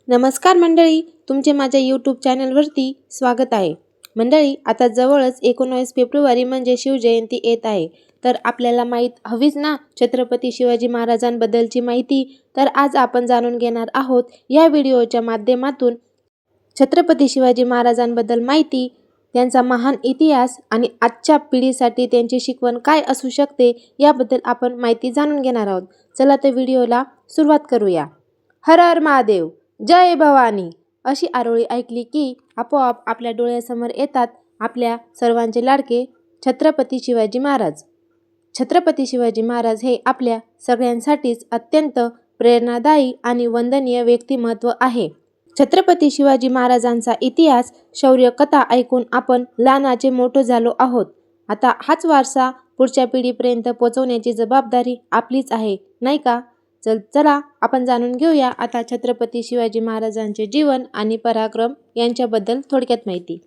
नमस्कार मंडळी, तुमचे माझ्या यूट्यूब चॅनलवरती स्वागत आहे. मंडळी, आता जवळच 19 फेब्रुवारी म्हणजे शिवजयंती येत आहे. तर आपल्याला माहीत हवीच ना छत्रपती शिवाजी महाराजांबद्दलची माहिती. तर आज आपण जाणून घेणार आहोत या व्हिडिओच्या माध्यमातून छत्रपती शिवाजी महाराजांबद्दल माहिती, त्यांचा महान इतिहास आणि आजच्या पिढीसाठी त्यांची शिकवण काय असू शकते याबद्दल आपण माहिती जाणून घेणार आहोत. चला तर व्हिडिओला सुरुवात करूया. हर हर महादेव, जय भवानी अशी आरोळी ऐकली की आपोआप आपल्या डोळ्यासमोर येतात आपल्या सर्वांचे लाडके छत्रपती शिवाजी महाराज. छत्रपती शिवाजी महाराज हे आपल्या सगळ्यांसाठीच अत्यंत प्रेरणादायी आणि वंदनीय व्यक्तिमत्व आहे. छत्रपती शिवाजी महाराजांचा इतिहास, शौर्य कथा ऐकून आपण लहानाचे मोठं झालो आहोत. आता हाच वारसा पुढच्या पिढीपर्यंत पोहोचवण्याची जबाबदारी आपलीच आहे, नाही का? चला आपण जाणून घेऊया आता छत्रपती शिवाजी महाराजांचे जीवन आणि पराक्रम यांच्याबद्दल थोडक्यात माहिती.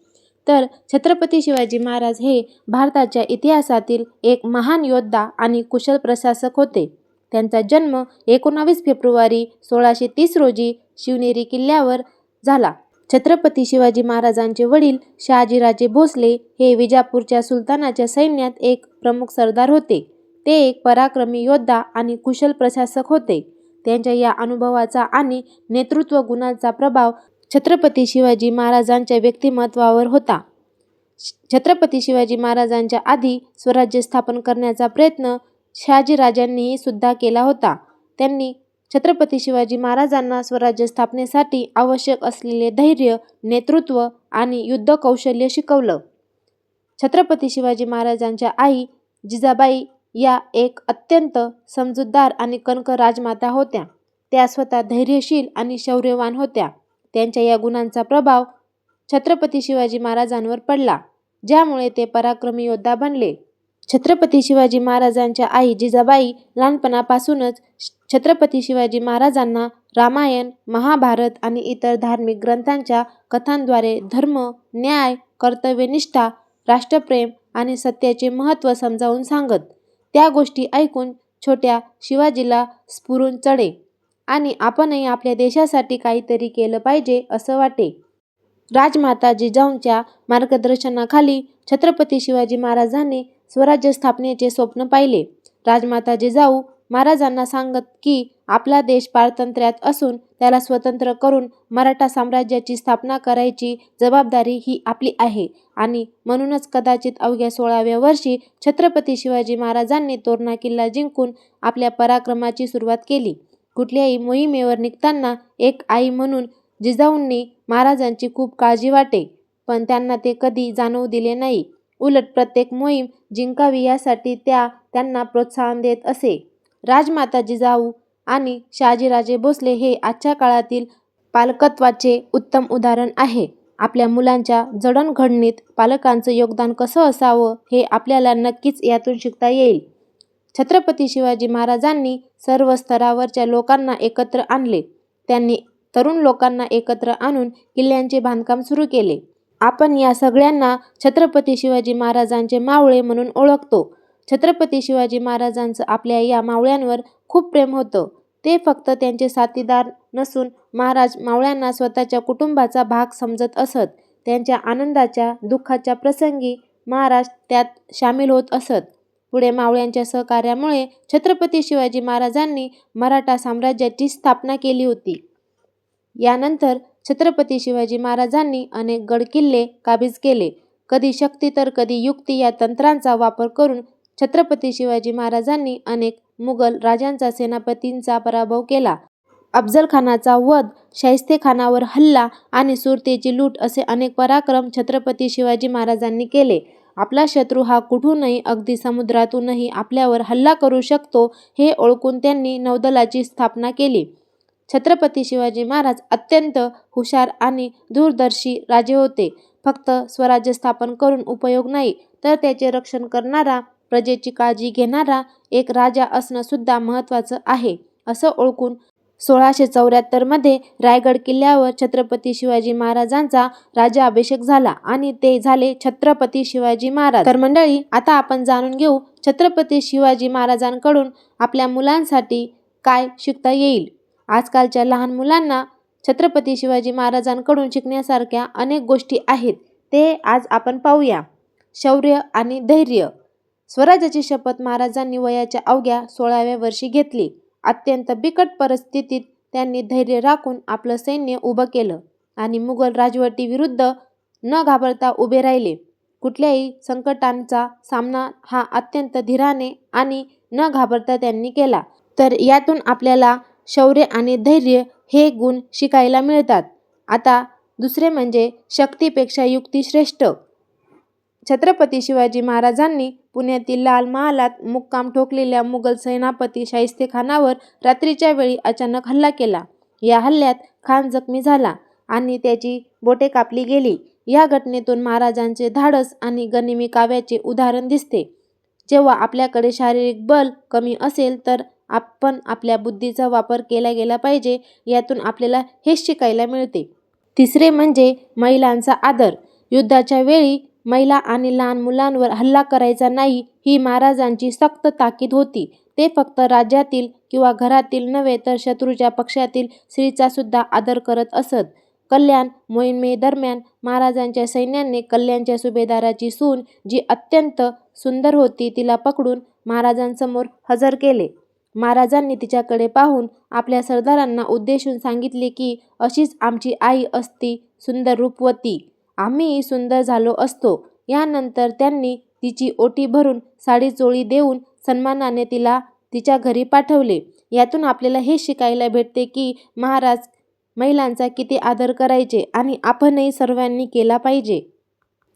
तर छत्रपती शिवाजी महाराज हे भारताच्या इतिहासातील एक महान योद्धा आणि कुशल प्रशासक होते. त्यांचा जन्म 19 फेब्रुवारी 1630 रोजी शिवनेरी किल्ल्यावर झाला. छत्रपती शिवाजी महाराजांचे वडील शहाजीराजे भोसले हे विजापूरच्या सुलतानाच्या सैन्यात एक प्रमुख सरदार होते. ते एक पराक्रमी योद्धा आणि कुशल प्रशासक होते. त्यांच्या या अनुभवाचा आणि नेतृत्व गुणांचा प्रभाव छत्रपती शिवाजी महाराजांच्या व्यक्तिमत्वावर होता. छत्रपती शिवाजी महाराजांच्या आधी स्वराज्य स्थापन करण्याचा प्रयत्न शहाजीराजांनीही सुद्धा केला होता. त्यांनी छत्रपती शिवाजी महाराजांना स्वराज्य स्थापनेसाठी आवश्यक असलेले धैर्य, नेतृत्व आणि युद्ध कौशल्य शिकवलं. छत्रपती शिवाजी महाराजांच्या आई जिजाबाई या एक अत्यंत समजूतदार आणि कणखर राजमाता होत्या. त्या स्वतः धैर्यशील आणि शौर्यवान होत्या. त्यांच्या या गुणांचा प्रभाव छत्रपती शिवाजी महाराजांवर पडला, ज्यामुळे ते पराक्रमी योद्धा बनले. छत्रपती शिवाजी महाराजांच्या आई जिजाबाई लहानपणापासूनच छत्रपती शिवाजी महाराजांना रामायण, महाभारत आणि इतर धार्मिक ग्रंथांच्या कथांद्वारे धर्म, न्याय, कर्तव्यनिष्ठा, राष्ट्रप्रेम आणि सत्याचे महत्त्व समजावून सांगत. त्या गोष्टी ऐकून छोट्या शिवाजीला स्फुरून चढे आणि आपणही आपल्या देशासाठी काहीतरी केलं पाहिजे असं वाटे. राजमाता जिजाऊंच्या मार्गदर्शनाखाली छत्रपती शिवाजी महाराजांनी स्वराज्य स्थापनेचे स्वप्न पाहिले. राजमाता जिजाऊ महाराजांना सांगत की आपला देश पारतंत्र्यात असून त्याला स्वतंत्र करून मराठा साम्राज्याची स्थापना करायची जबाबदारी ही आपली आहे आणि म्हणूनच कदाचित अवघ्या 16व्या वर्षी छत्रपती शिवाजी महाराजांनी तोरणा किल्ला जिंकून आपल्या पराक्रमाची सुरुवात केली. कुठल्याही मोहिमेवर निघताना एक आई म्हणून जिजाऊंनी महाराजांची खूप काळजी वाटे, पण त्यांना ते कधी जाणवू दिले नाही. उलट प्रत्येक मोहीम जिंकावी यासाठी त्या त्यांना प्रोत्साहन देत असे. राजमाता जिजाऊ आणि शहाजीराजे भोसले हे आजच्या काळातील पालकत्वाचे उत्तम उदाहरण आहे. आपल्या मुलांच्या जडणघडणीत पालकांचं योगदान कसं असावं हे आपल्याला नक्कीच यातून शिकता येईल. छत्रपती शिवाजी महाराजांनी सर्व स्तरावरच्या लोकांना एकत्र आणले. त्यांनी तरुण लोकांना एकत्र आणून किल्ल्यांचे बांधकाम सुरू केले. आपण या सगळ्यांना छत्रपती शिवाजी महाराजांचे मावळे म्हणून ओळखतो. छत्रपती शिवाजी महाराजांचं आपल्या या मावळ्यांवर खूप प्रेम होतं. ते फक्त त्यांचे साथीदार नसून महाराज मावळ्यांना स्वतःच्या कुटुंबाचा भाग समजत असत. त्यांच्या आनंदाच्या, दुःखाच्या प्रसंगी महाराज त्यात सामील होत असत. पुढे मावळ्यांच्या सहकार्यामुळे छत्रपती शिवाजी महाराजांनी मराठा साम्राज्याची स्थापना केली होती. यानंतर छत्रपती शिवाजी महाराजांनी अनेक गडकिल्ले काबीज केले. कधी शक्ती तर कधी युक्ती या तंत्रांचा वापर करून छत्रपती शिवाजी महाराजांनी अनेक मुघल राजांचा, सेनापतींचा पराभव केला. अफजलखानाचा वध, शाहिस्तेखानावर हल्ला आणि सुरतेची लूट असे अनेक पराक्रम छत्रपती शिवाजी महाराजांनी केले. आपला शत्रू हा कुठूनही, अगदी समुद्रातूनही आपल्यावर हल्ला करू शकतो हे ओळखून त्यांनी नौदलाची स्थापना केली. छत्रपती शिवाजी महाराज अत्यंत हुशार आणि दूरदर्शी राजे होते. फक्त स्वराज्य स्थापन करून उपयोग नाही, तर त्याचे रक्षण करणारा, प्रजेची काळजी घेणारा एक राजा असणं सुद्धा महत्त्वाचं आहे असं ओळखून 1674 मध्ये रायगड किल्ल्यावर छत्रपती शिवाजी महाराजांचा राज्याभिषेक झाला आणि ते झाले छत्रपती शिवाजी महाराज. तर मंडळी, आता आपण जाणून घेऊ छत्रपती शिवाजी महाराजांकडून आपल्या मुलांसाठी काय शिकता येईल. आजकालच्या लहान मुलांना छत्रपती शिवाजी महाराजांकडून शिकण्यासारख्या अनेक गोष्टी आहेत, ते आज आपण पाहूया. शौर्य आणि धैर्य. स्वराज्याची शपथ महाराजांनी वयाच्या अवघ्या 16व्या वर्षी घेतली. अत्यंत बिकट परिस्थितीत त्यांनी धैर्य राखून आपलं सैन्य उभं केलं आणि मुघल राजवटीविरुद्ध न घाबरता उभे राहिले. कुठल्याही संकटांचा सामना हा अत्यंत धीराने आणि न घाबरता त्यांनी केला. तर यातून आपल्याला शौर्य आणि धैर्य हे गुण शिकायला मिळतात. आता दुसरे म्हणजे शक्तीपेक्षा युक्ती श्रेष्ठ. छत्रपती शिवाजी महाराजांनी पुण्यातील लाल महालात मुक्काम ठोकलेल्या मुघल सेनापती शाहिस्तेखानावर रात्रीच्या वेळी अचानक हल्ला केला. या हल्ल्यात खान जखमी झाला आणि त्याची बोटे कापली गेली. या घटनेतून महाराजांचे धाडस आणि गनिमी काव्याचे उदाहरण दिसते. जेव्हा आपल्याकडे शारीरिक बल कमी असेल तर आपण आपल्या बुद्धीचा वापर केला गेला पाहिजे. यातून आपल्याला हेच शिकायला मिळते. तिसरे म्हणजे महिलांचा आदर. युद्धाच्या वेळी महिला आणि लहान मुलांवर हल्ला करायचा नाही, ही महाराजांची सक्त ताकीद होती. ते फक्त राज्यातील किंवा घरातील नव्हे तर शत्रूच्या पक्षातील स्त्रीचा सुद्धा आदर करत असत. कल्याण मोहिमेदरम्यान महाराजांच्या सैन्याने कल्याणच्या सुभेदाराची सून, जी अत्यंत सुंदर होती, तिला पकडून महाराजांसमोर हजर केले. महाराजांनी तिच्याकडे पाहून आपल्या सरदारांना उद्देशून सांगितले की अशीच आमची आई असती सुंदर रूपवती, आम्हीही सुंदर झालो असतो. यानंतर त्यांनी तिची ओटी भरून साडी चोळी देऊन सन्मानाने तिला तिच्या घरी पाठवले. यातून आपल्याला हे शिकायला भेटते की महाराज महिलांचा किती आदर करायचे आणि आपणही सर्वांनी केला पाहिजे.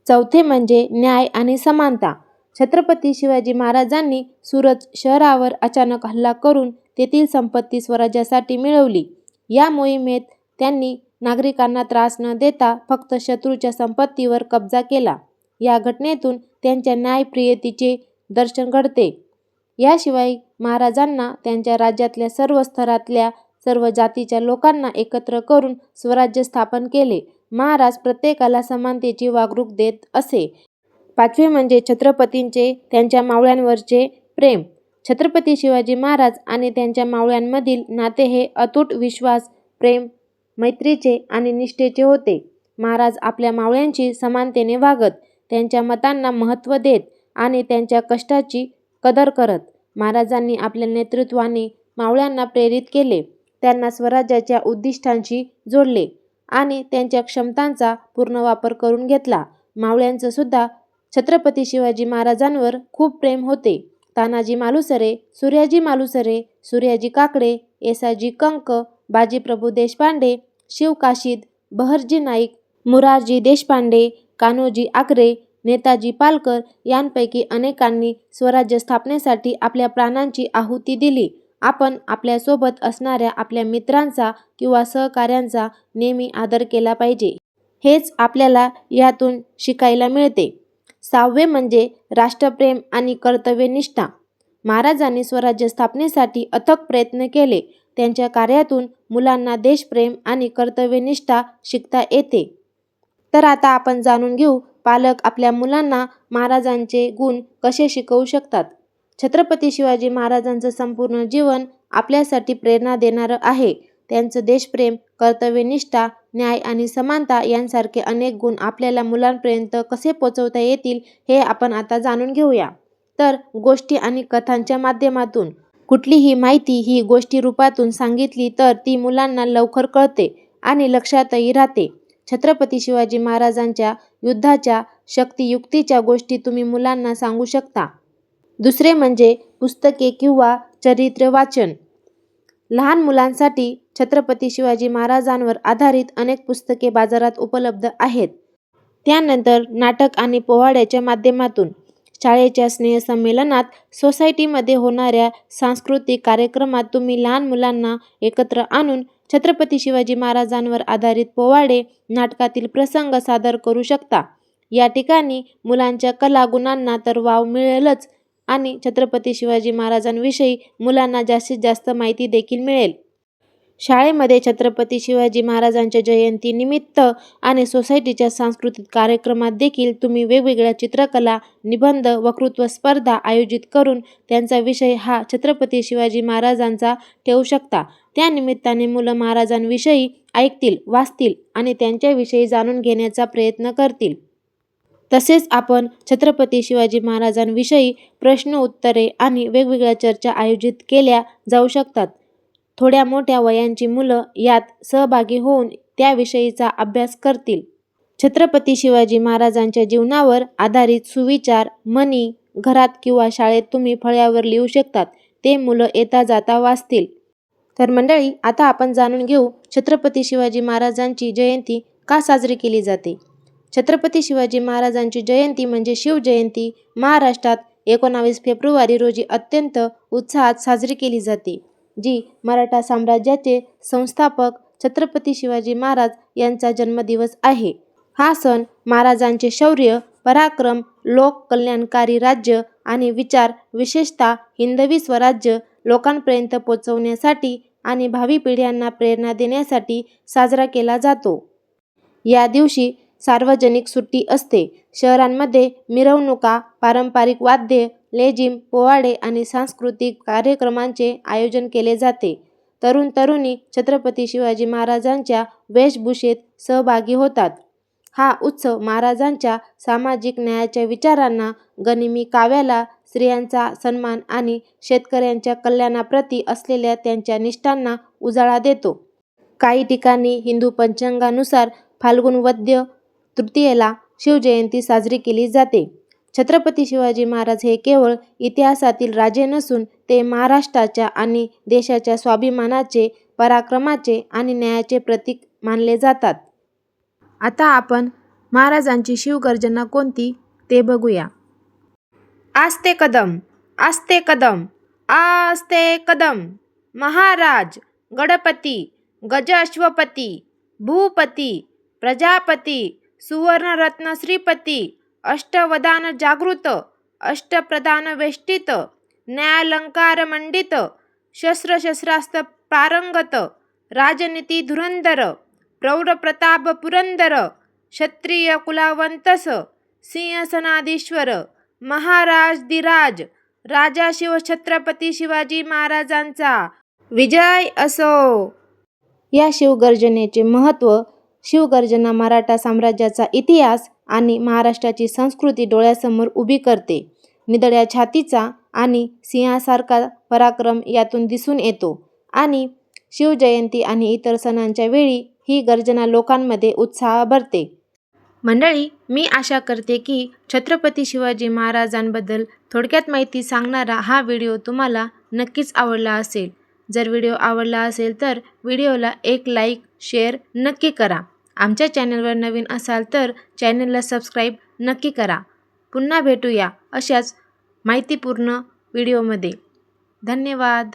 चौथे म्हणजे न्याय आणि समानता. छत्रपती शिवाजी महाराजांनी सुरत शहरावर अचानक हल्ला करून तेथील संपत्ती स्वराज्यासाठी मिळवली. या मोहिमेत त्यांनी नागरिकांना त्रास न देता फक्त शत्रूच्या संपत्तीवर कब्जा केला. या घटनेतून त्यांच्या न्यायप्रियतेचे दर्शन घडते. याशिवाय महाराजांना त्यांच्या राज्यातल्या सर्व स्तरातल्या सर्व जातीच्या लोकांना एकत्र करून स्वराज्य स्थापन केले. महाराज प्रत्येकाला समानतेची वागणूक देत असे. पाचवे म्हणजे छत्रपतींचे त्यांच्या मावळ्यांवरचे प्रेम. छत्रपती शिवाजी महाराज आणि त्यांच्या मावळ्यांमधील नाते हे अतूट विश्वास, प्रेम, मैत्रीचे आणि निष्ठेचे होते. महाराज आपल्या मावळ्यांशी समानतेने वागत, त्यांच्या मतांना महत्त्व देत आणि त्यांच्या कष्टाची कदर करत. महाराजांनी आपल्या नेतृत्वाने मावळ्यांना प्रेरित केले, त्यांना स्वराज्याच्या उद्दिष्टांशी जोडले आणि त्यांच्या क्षमतांचा पूर्ण वापर करून घेतला. मावळ्यांचं सुद्धा छत्रपती शिवाजी महाराजांवर खूप प्रेम होते. तानाजी मालुसरे, सूर्याजी मालुसरे, सूर्याजी काकडे, येसाजी कंक, बाजीप्रभू देशपांडे, शिव काशीद, बहरजी नाईक, मुरारजी देशपांडे, कान्होजी आकरे, नेताजी पालकर यांपैकी अनेकांनी स्वराज्य स्थापनेसाठी आपल्या प्राणांची आहुती दिली. आपण आपल्यासोबत असणाऱ्या आपल्या मित्रांचा किंवा सहकाऱ्यांचा नेहमी आदर केला पाहिजे. हेच आपल्याला यातून शिकायला मिळते. सहावे म्हणजे राष्ट्रप्रेम आणि कर्तव्यनिष्ठा. महाराजांनी स्वराज्य स्थापनेसाठी अथक प्रयत्न केले. त्यांच्या कार्यातून मुलांना देशप्रेम आणि कर्तव्यनिष्ठा शिकता येते. तर आता आपण जाणून घेऊ, पालक आपल्या मुलांना महाराजांचे गुण कसे शिकवू शकतात. छत्रपती शिवाजी महाराजांचं संपूर्ण जीवन आपल्यासाठी प्रेरणा देणारं आहे. त्यांचं देशप्रेम, कर्तव्यनिष्ठा, न्याय आणि समानता यांसारखे अनेक गुण आपल्याला मुलांपर्यंत कसे पोचवता येतील हे आपण आता जाणून घेऊया. तर गोष्टी आणि कथांच्या माध्यमातून कुठलीही माहिती ही गोष्टी रूपातून सांगितली तर ती मुलांना लवकर कळते आणि लक्षातही राहते. छत्रपती शिवाजी महाराजांच्या युद्धाच्या शक्तियुक्तीच्या गोष्टी तुम्ही मुलांना सांगू शकता. दुसरे म्हणजे पुस्तके किंवा चरित्र वाचन. लहान मुलांसाठी छत्रपती शिवाजी महाराजांवर आधारित अनेक पुस्तके बाजारात उपलब्ध आहेत. त्यानंतर नाटक आणि पोवाड्याच्या माध्यमातून, शाळेच्या स्नेहसंमेलनात, सोसायटीमध्ये होणाऱ्या सांस्कृतिक कार्यक्रमात तुम्ही लहान मुलांना एकत्र आणून छत्रपती शिवाजी महाराजांवर आधारित पोवाडे, नाटकातील प्रसंग सादर करू शकता. या ठिकाणी मुलांच्या कला गुणांना तर वाव मिळेलच आणि छत्रपती शिवाजी महाराजांविषयी मुलांना जास्तीत जास्त माहिती देखील मिळेल. शाळेमध्ये छत्रपती शिवाजी महाराजांच्या जयंतीनिमित्त आणि सोसायटीच्या सांस्कृतिक कार्यक्रमात देखील तुम्ही वेगवेगळ्या चित्रकला, निबंध, वक्तृत्व स्पर्धा आयोजित करून त्यांचा विषय हा छत्रपती शिवाजी महाराजांचा ठेवू शकता. त्या निमित्ताने मुलं महाराजांविषयी ऐकतील, वाचतील आणि त्यांच्याविषयी जाणून घेण्याचा प्रयत्न करतील. तसेच आपण छत्रपती शिवाजी महाराजांविषयी प्रश्न उत्तरे आणि वेगवेगळ्या चर्चा आयोजित केल्या जाऊ शकतात. थोड्या मोठ्या वयांची मुलं यात सहभागी होऊन त्याविषयीचा अभ्यास करतील. छत्रपती शिवाजी महाराजांच्या जीवनावर आधारित सुविचार म्हणी घरात किंवा शाळेत तुम्ही फळ्यावर लिहू शकतात. ते मुलं येता जाता वाचतील. तर मंडळी, आता आपण जाणून घेऊ छत्रपती शिवाजी महाराजांची जयंती का साजरी केली जाते. छत्रपती शिवाजी महाराजांची जयंती म्हणजे शिवजयंती महाराष्ट्रात 19 फेब्रुवारी रोजी अत्यंत उत्साहात साजरी केली जाते, जी मराठा साम्राज्याचे संस्थापक छत्रपती शिवाजी महाराज यांचा जन्मदिवस आहे. हा सण महाराजांचे शौर्य, पराक्रम, लोक कल्याणकारी राज्य आणि विचार, विशेषतः हिंदवी स्वराज्य लोकांपर्यंत पोहोचवण्यासाठी आणि भावी पिढ्यांना प्रेरणा देण्यासाठी साजरा केला जातो. या दिवशी सार्वजनिक सुट्टी असते. शहरांमध्ये मिरवणुका, पारंपरिक वाद्ये, लेझिम, पोवाडे आणि सांस्कृतिक कार्यक्रमांचे आयोजन केले जाते. तरुण-तरुणी छत्रपती शिवाजी महाराजांच्या वेशभूषेत सहभागी होतात. हा उत्सव महाराजांच्या सामाजिक न्यायाच्या विचारांना, गनिमी काव्याला, स्त्रियांचा सन्मान आणि शेतकऱ्यांच्या कल्याणाप्रती असलेल्या त्यांच्या निष्ठांना उजाळा देतो. काही ठिकाणी हिंदू पंचांगानुसार फाल्गुन वद्य तृतीयेला शिवजयंती साजरी केली जाते. छत्रपती शिवाजी महाराज हे केवळ इतिहासातील राजे नसून ते महाराष्ट्राच्या आणि देशाच्या स्वाभिमानाचे, पराक्रमाचे आणि न्यायाचे प्रतीक मानले जातात. आता आपण महाराजांची शिवगर्जना कोणती ते बघूया. आस्ते कदम, आस्ते कदम, आस्ते कदम. महाराज, गणपती, गज अश्वपती, भूपती, प्रजापती, सुवर्णरत्न श्रीपती, अष्टवधान जागृत, अष्टप्रधान वेष्टित, न्यायालंकार मंडित, शस्त्रास्त्र पारंगत, राजनीती धुरंधर, प्रौढ प्रताप पुरंदर, क्षत्रिय कुलावंतस, सिंहासनाधीश्वर, महाराज धीराज, राजा शिव छत्रपती शिवाजी महाराजांचा विजय असो. या शिवगर्जनेचे महत्त्व. शिवगर्जना मराठा साम्राज्याचा इतिहास आणि महाराष्ट्राची संस्कृती डोळ्यासमोर उभी करते. निधड्या छातीचा आणि सिंहासारखा पराक्रम यातून दिसून येतो आणि शिवजयंती आणि इतर सणांच्या वेळी ही गर्जना लोकांमध्ये उत्साह भरते. मंडळी, मी आशा करते की छत्रपती शिवाजी महाराजांबद्दल थोडक्यात माहिती सांगणारा हा व्हिडिओ तुम्हाला नक्कीच आवडला असेल. जर व्हिडिओ आवडला असेल तर व्हिडिओला एक लाईक, शेअर नक्की करा. आमच्या चॅनलवर नवीन असाल तर चॅनलला सबस्क्राईब नक्की करा. पुन्हा भेटूया अशाच माहितीपूर्ण व्हिडिओमध्ये. धन्यवाद.